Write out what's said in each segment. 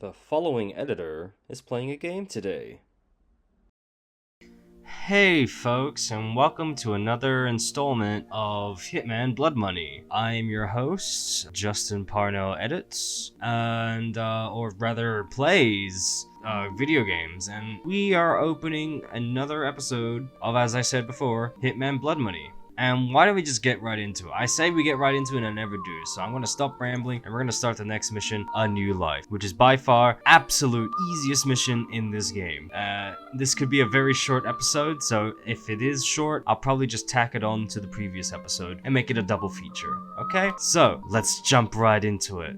The following editor is playing a game today. Hey folks, and welcome to another installment of Hitman Blood Money. I am your host, Justin Parnell edits, or rather plays video games, and we are opening another episode of, as I said before, Hitman Blood Money. And why don't we just get right into it? I say we get right into it and I never do. So I'm going to stop rambling and we're going to start the next mission, A New Life, which is by far absolute easiest mission in this game. This could be a very short episode, so if it is short, I'll probably just tack it on to the previous episode and make it a double feature. Okay? So let's jump right into it.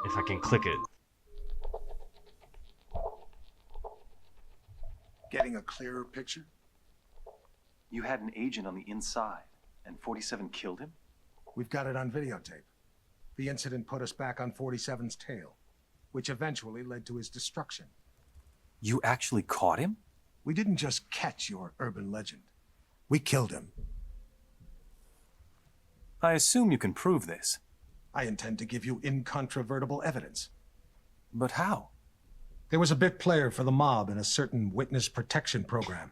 If I can click it. Getting a clearer picture? You had an agent on the inside, and 47 killed him? We've got it on videotape. The incident put us back on 47's tail, which eventually led to his destruction. You actually caught him? We didn't just catch your urban legend. We killed him. I assume you can prove this. I intend to give you incontrovertible evidence. But how? There was a bit player for the mob in a certain witness protection program.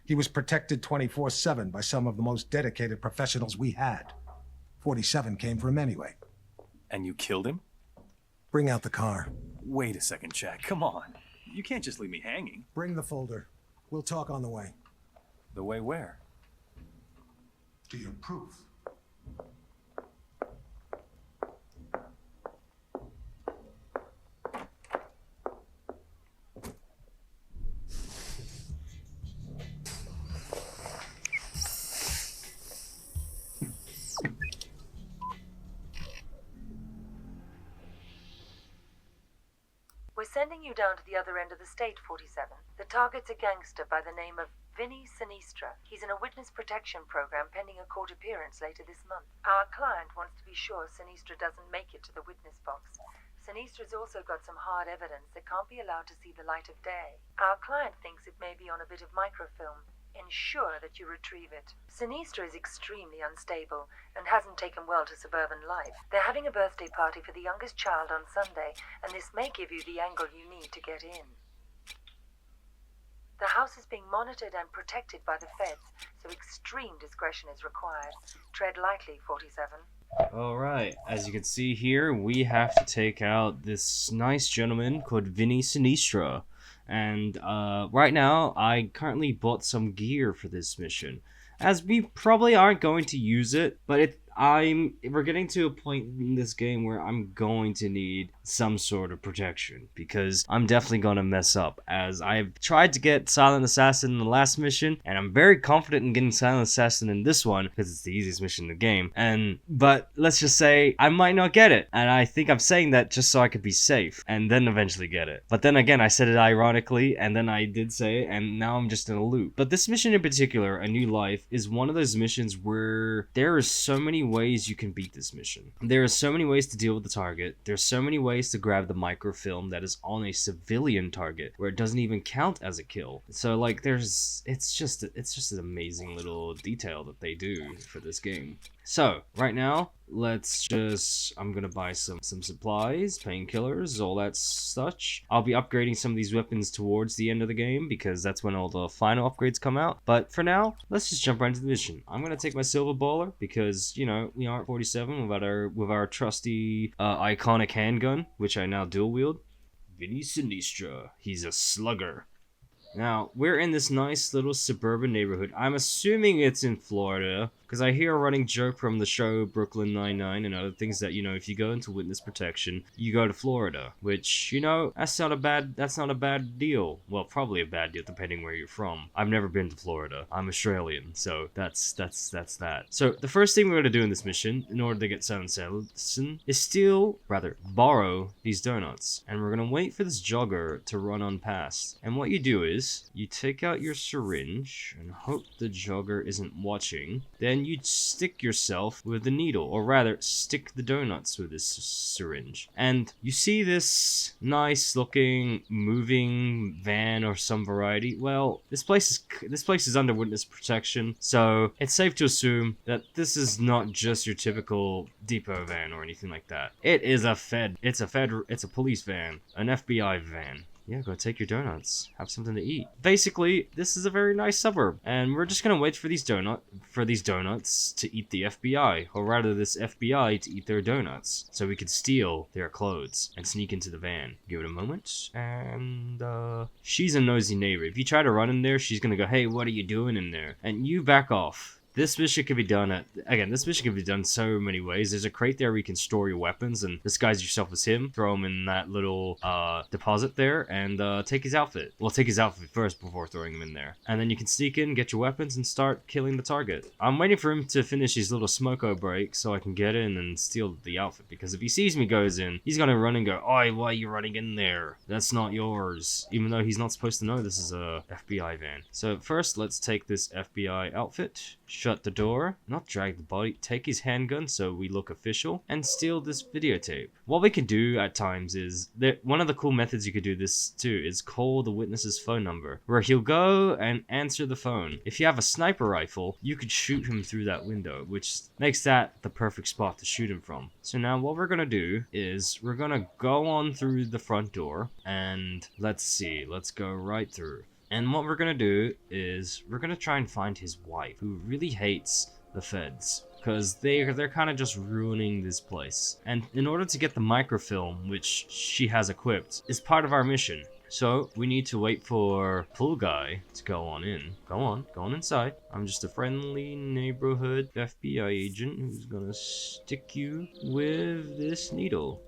He was protected 24/7 by some of the most dedicated professionals we had. 47 came for him anyway. And you killed him? Bring out the car. Wait a second, Jack. Come on. You can't just leave me hanging. Bring the folder. We'll talk on the way. The way where? To your proof. We're sending you down to the other end of the state, 47. The target's a gangster by the name of Vinny Sinistra. He's in a witness protection program pending a court appearance later this month. Our client wants to be sure Sinistra doesn't make it to the witness box. Sinistra's also got some hard evidence that can't be allowed to see the light of day. Our client thinks it may be on a bit of microfilm. Ensure that you retrieve it. Sinistra is extremely unstable and hasn't taken well to suburban life. They're having a birthday party for the youngest child on Sunday, and this may give you the angle you need to get in. The house is being monitored and protected by the feds, so extreme discretion is required. Tread lightly, 47. Alright, as you can see here, we have to take out this nice gentleman called Vinny Sinistra. And right now, I currently bought some gear for this mission, as we probably aren't going to use it, but we're getting to a point in this game where I'm going to need some sort of protection, because I'm definitely going to mess up, as I've tried to get Silent Assassin in the last mission, and I'm very confident in getting Silent Assassin in this one, because it's the easiest mission in the game, but let's just say I might not get it, and I think I'm saying that just so I could be safe, and then eventually get it. But then again, I said it ironically, and then I did say it, and now I'm just in a loop. But this mission in particular, A New Life, is one of those missions where there are so many ways you can beat this mission. There are so many ways to deal with the target. There's so many ways to grab the microfilm that is on a civilian target where it doesn't even count as a kill. So like it's just an amazing little detail that they do for this game. So right now, I'm gonna buy some supplies, painkillers, all that such. I'll be upgrading some of these weapons towards the end of the game, because that's when all the final upgrades come out. But for now, let's just jump right into the mission. I'm gonna take my silver baller, because you know we aren't 47 with our trusty iconic handgun, which I now dual wield. Vinny Sinistra, he's a slugger. Now, we're in this nice little suburban neighborhood. I'm assuming it's in Florida, because I hear a running joke from the show Brooklyn Nine-Nine and other things that, you know, if you go into witness protection, you go to Florida, which, you know, that's not a bad deal. Well, probably a bad deal depending where you're from. I've never been to Florida. I'm Australian, so that's that. So, the first thing we're going to do in this mission, in order to get Silent Assassin, is borrow these donuts. And we're going to wait for this jogger to run on past. And what you do is, you take out your syringe and hope the jogger isn't watching. Then and you'd stick yourself with the needle, or rather, stick the donuts with this syringe. And you see this nice looking moving van or some variety. Well, this place is under witness protection, so it's safe to assume that this is not just your typical depot van or anything like that. It is it's a police van, an FBI van. Yeah, go take your donuts. Have something to eat. Basically, this is a very nice suburb, and we're just gonna wait for these donuts to eat the FBI, or rather, this FBI to eat their donuts, so we could steal their clothes and sneak into the van. Give it a moment, and she's a nosy neighbor. If you try to run in there, she's gonna go, "Hey, what are you doing in there?" And you back off. This mission can be done so many ways. There's a crate there where you can store your weapons and disguise yourself as him. Throw him in that little deposit there and take his outfit. Well, take his outfit first before throwing him in there. And then you can sneak in, get your weapons, and start killing the target. I'm waiting for him to finish his little smoko break so I can get in and steal the outfit. Because if he sees me goes in, he's gonna run and go, "Oi, why are you running in there? That's not yours." Even though he's not supposed to know this is a FBI van. So first, let's take this FBI outfit. Shut the door, not drag the body, take his handgun so we look official, and steal this videotape. What we can do at times is, one of the cool methods you could do this too is call the witness's phone number, where he'll go and answer the phone. If you have a sniper rifle, you could shoot him through that window, which makes that the perfect spot to shoot him from. So now what we're gonna do is, we're gonna go on through the front door, and let's go right through. And what we're gonna do is we're gonna try and find his wife, who really hates the feds, because they're kind of just ruining this place. And in order to get the microfilm, which she has equipped, is part of our mission. So we need to wait for Pool Guy to go on in. Go on inside. I'm just a friendly neighborhood FBI agent who's gonna stick you with this needle.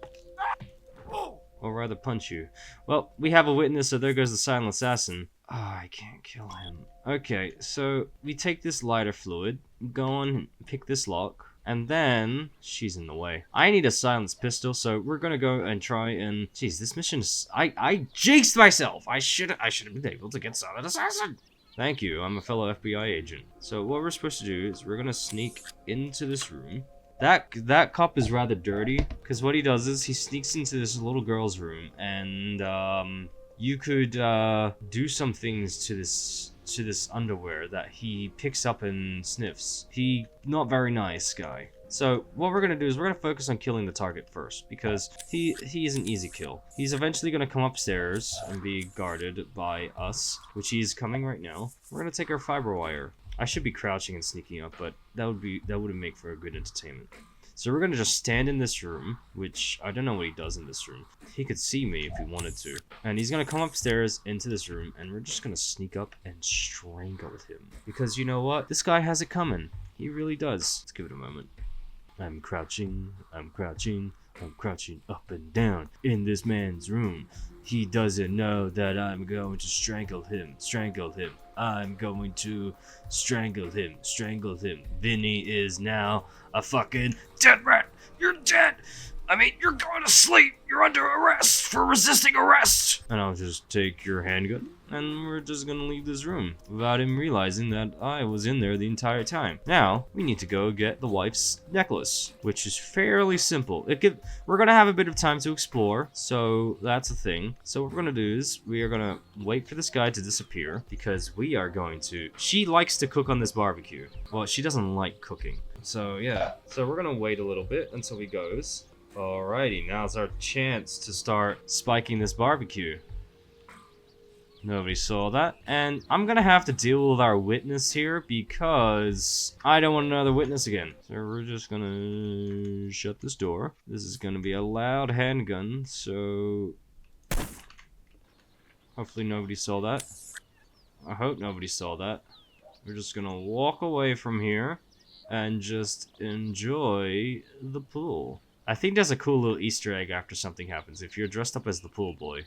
Or rather punch you. Well, we have a witness, so there goes the silent assassin. Oh, I can't kill him. Okay, so we take this lighter fluid, go on and pick this lock, and then she's in the way. I need a silenced pistol, so we're gonna go and try and... Jeez, this mission is... I jinxed myself! I should have been able to get silent assassin! Thank you, I'm a fellow FBI agent. So what we're supposed to do is we're gonna sneak into this room. That cop is rather dirty, because what he does is he sneaks into this little girl's room, and you could do some things to this underwear that he picks up and sniffs. Not very nice guy. So what we're gonna do is we're gonna focus on killing the target first, because he is an easy kill. He's eventually gonna come upstairs and be guarded by us, which he's coming right now. We're gonna take our fiber wire. I should be crouching and sneaking up, but that wouldn't make for a good entertainment. So we're gonna just stand in this room, which I don't know what he does in this room. He could see me if he wanted to. And he's gonna come upstairs into this room, and we're just gonna sneak up and strangle him. Because you know what? This guy has it coming. He really does. Let's give it a moment. I'm crouching up and down in this man's room. He doesn't know that I'm going to strangle him. I'm going to strangle him. Vinny is now a fucking dead man. You're dead. I mean, you're going to sleep. You're under arrest for resisting arrest. And I'll just take your handgun, and we're just gonna leave this room without him realizing that I was in there the entire time. Now, we need to go get the wife's necklace, which is fairly simple. We're gonna have a bit of time to explore, so that's a thing. So what we're gonna do is we are gonna wait for this guy to disappear, because she likes to cook on this barbecue. Well, she doesn't like cooking. So yeah, so we're gonna wait a little bit until he goes. Alrighty, now's our chance to start spiking this barbecue. Nobody saw that. And I'm gonna have to deal with our witness here because I don't want another witness again. So we're just gonna shut this door. This is gonna be a loud handgun, so hopefully nobody saw that. I hope nobody saw that. We're just gonna walk away from here and just enjoy the pool. I think there's a cool little Easter egg after something happens if you're dressed up as the pool boy.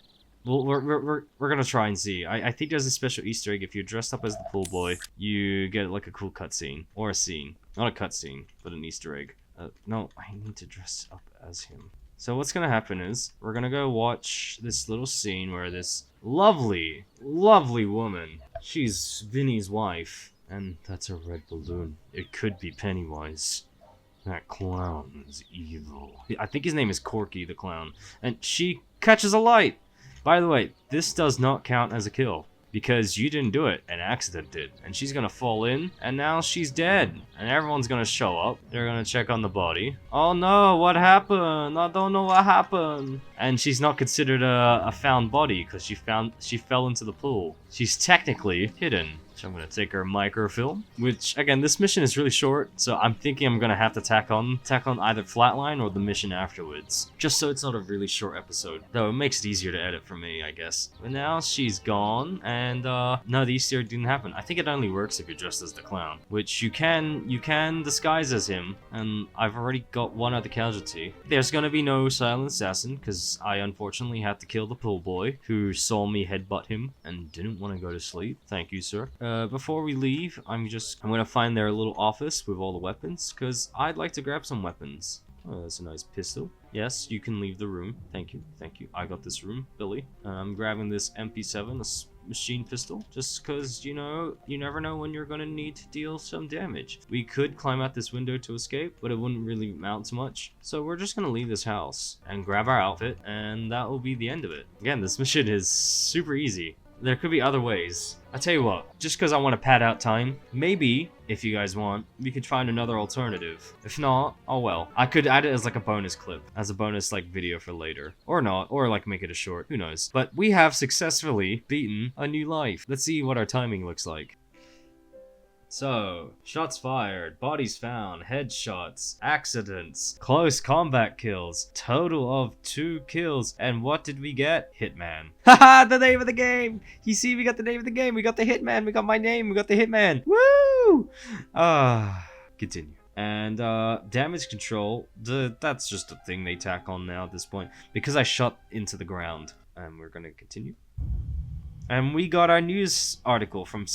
Well, we're gonna try and see. I think there's a special Easter egg if you're dressed up as the pool boy. You get like a cool cutscene or a scene, not a cutscene, but an Easter egg. No, I need to dress up as him. So what's gonna happen is we're gonna go watch this little scene where this lovely woman, she's Vinny's wife, And that's a red balloon. It could be Pennywise. That clown is evil. I think his name is Corky the clown. And she catches a light! By the way, this does not count as a kill. Because you didn't do it, an accident did. And she's gonna fall in, and now she's dead. And everyone's gonna show up. They're gonna check on the body. Oh no, what happened? I don't know what happened. And she's not considered a found body because she fell into the pool. She's technically hidden. So I'm gonna take her microfilm, which again, this mission is really short, so I'm thinking I'm gonna have to tack on either Flatline or the mission afterwards, just so it's not a really short episode. Though it makes it easier to edit for me, I guess. But now she's gone, and no, the Easter egg didn't happen. I think it only works if you're dressed as the clown, which you can disguise as him, and I've already got one other casualty. There's gonna be no silent assassin, because I unfortunately had to kill the pool boy who saw me headbutt him and didn't want to go to sleep. Thank you, sir. Before we leave, I'm gonna find their little office with all the weapons, because I'd like to grab some weapons. Oh, that's a nice pistol. Yes, you can leave the room. Thank you, thank you. I got this room, Billy. I'm grabbing this MP7, a machine pistol, just because, you know, you never know when you're gonna need to deal some damage. We could climb out this window to escape, but it wouldn't really amount to much. So we're just gonna leave this house and grab our outfit, and that will be the end of it. Again, this mission is super easy. There could be other ways. I tell you what, just because I want to pad out time, maybe, if you guys want, we could find another alternative. If not, oh well. I could add it as like a bonus clip, as a bonus like video for later. Or not, or like make it a short, who knows. But we have successfully beaten a new life. Let's see what our timing looks like. So, shots fired, bodies found, headshots, accidents, close combat kills, total of 2 kills, and what did we get? Hitman. Haha, the name of the game! You see, we got the name of the game, we got the Hitman, we got my name, we got the Hitman. Woo! Continue. And, damage control, that's just a thing they tack on now at this point, because I shot into the ground. And we're gonna continue. And we got our news article from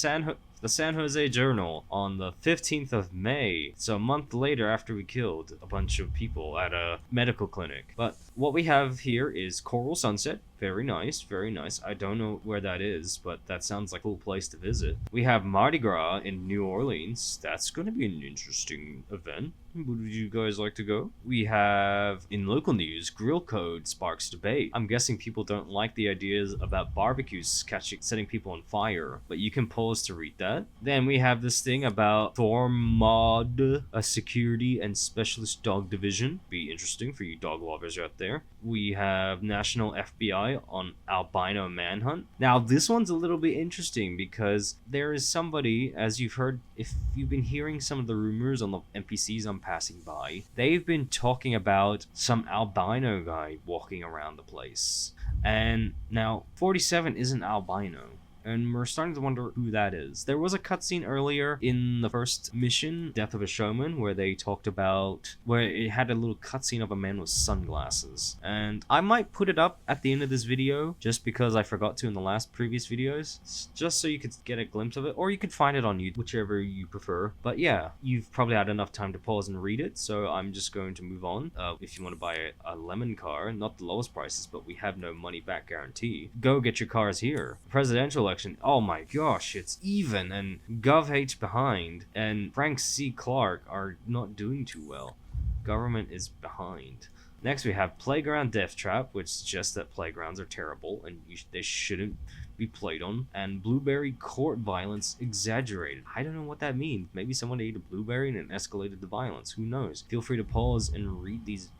the San Jose Journal on the 15th of May. So a month later after we killed a bunch of people at a medical clinic. But what we have here is Coral Sunset. Very nice, very nice. I don't know where that is, but that sounds like a cool place to visit. We have Mardi Gras in New Orleans. That's going to be an interesting event. Would you guys like to go? We have, in local news, grill code sparks debate. I'm guessing people don't like the ideas about barbecues setting people on fire, but you can pause to read that. Then we have this thing about Thormod, a security and specialist dog division. Be interesting for you dog lovers out there. We have National FBI on albino manhunt. Now this one's a little bit interesting because there is somebody, as you've heard, if you've been hearing some of the rumors on the NPCs I'm passing by, they've been talking about some albino guy walking around the place. And now 47 isn't albino. And we're starting to wonder who that is. There was a cutscene earlier in the first mission, Death of a Showman, where they talked about, where it had a little cutscene of a man with sunglasses. And I might put it up at the end of this video, just because I forgot to in the last previous videos, just so you could get a glimpse of it, or you could find it on YouTube, whichever you prefer. But yeah, you've probably had enough time to pause and read it, so I'm just going to move on. If you want to buy a lemon car, not the lowest prices, but we have no money back guarantee, go get your cars here. Presidential election. Oh my gosh, it's even, and Gov H behind, and Frank C. Clark are not doing too well. Government is behind. Next we have Playground Death Trap, which suggests that playgrounds are terrible and they shouldn't be played on. And Blueberry Court Violence exaggerated. I don't know what that means. Maybe someone ate a blueberry and it escalated the violence. Who knows? Feel free to pause and read these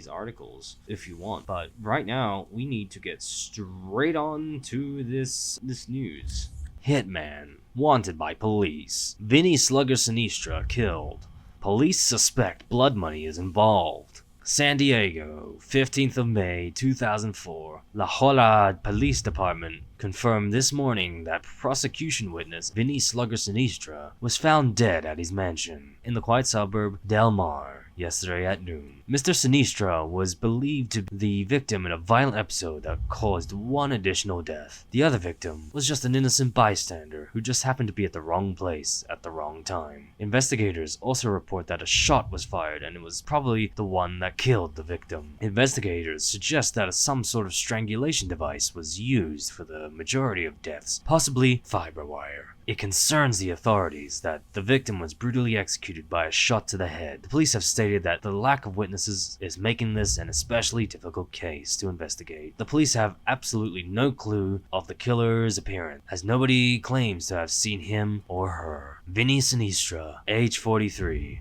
articles if you want, but right now we need to get straight on to this news. Hitman wanted by police. Vinny Slugger Sinistra killed. Police suspect blood money is involved. San Diego, 15th of May 2004. La Jolla Police Department confirmed this morning that prosecution witness Vinny Slugger Sinistra was found dead at his mansion in the quiet suburb Del Mar yesterday at noon. Mr. Sinistra was believed to be the victim in a violent episode that caused one additional death. The other victim was just an innocent bystander who just happened to be at the wrong place at the wrong time. Investigators also report that a shot was fired and it was probably the one that killed the victim. Investigators suggest that some sort of strangulation device was used for the majority of deaths, possibly fiber wire. It concerns the authorities that the victim was brutally executed by a shot to the head. The police have stated that the lack of witnesses is making this an especially difficult case to investigate. The police have absolutely no clue of the killer's appearance, as nobody claims to have seen him or her. Vinny Sinistra, age 43.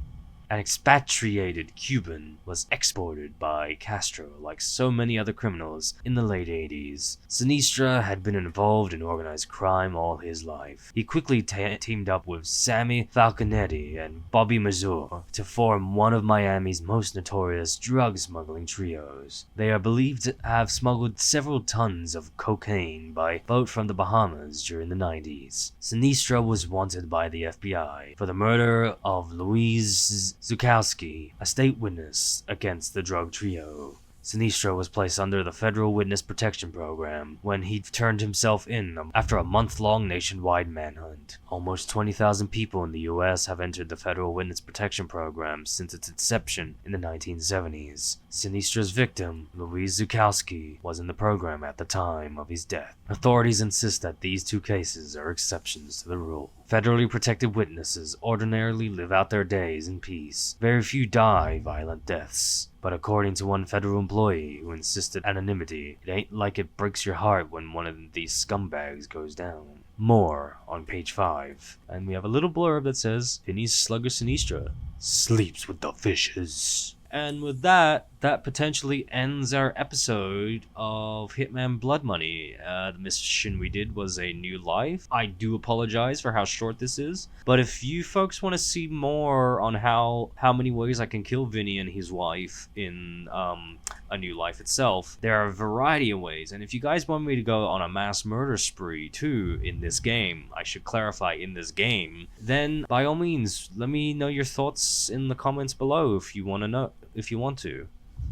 An expatriated Cuban, was exported by Castro like so many other criminals in the late 80s. Sinistra had been involved in organized crime all his life. He quickly teamed up with Sammy Falconetti and Bobby Mazur to form one of Miami's most notorious drug smuggling trios. They are believed to have smuggled several tons of cocaine by boat from the Bahamas during the 90s. Sinistra was wanted by the FBI for the murder of Louise Zukowski, a state witness against the drug trio. Sinistra was placed under the Federal Witness Protection Program when he turned himself in after a month-long nationwide manhunt. Almost 20,000 people in the U.S. have entered the Federal Witness Protection Program since its inception in the 1970s. Sinistra's victim, Louise Zukowski, was in the program at the time of his death. Authorities insist that these two cases are exceptions to the rule. Federally protected witnesses ordinarily live out their days in peace. Very few die violent deaths. But according to one federal employee who insisted anonymity, it ain't like it breaks your heart when one of these scumbags goes down. More on page 5. And we have a little blurb that says, Vinny's slugger Sinistra sleeps with the fishes. And with that potentially ends our episode of Hitman Blood Money. The mission we did was a new life. I do apologize for how short this is, but if you folks want to see more on how many ways I can kill Vinny and his wife in a new life itself, there are a variety of ways. And if you guys want me to go on a mass murder spree too in this game, I should clarify, in this game, then by all means let me know your thoughts in the comments below if you want to.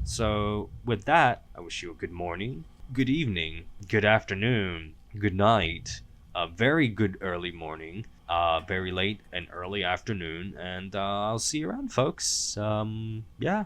So with that, I wish you a good morning, good evening, good afternoon, good night, a very good early morning, very late and early afternoon, and I'll see you around, folks. Yeah.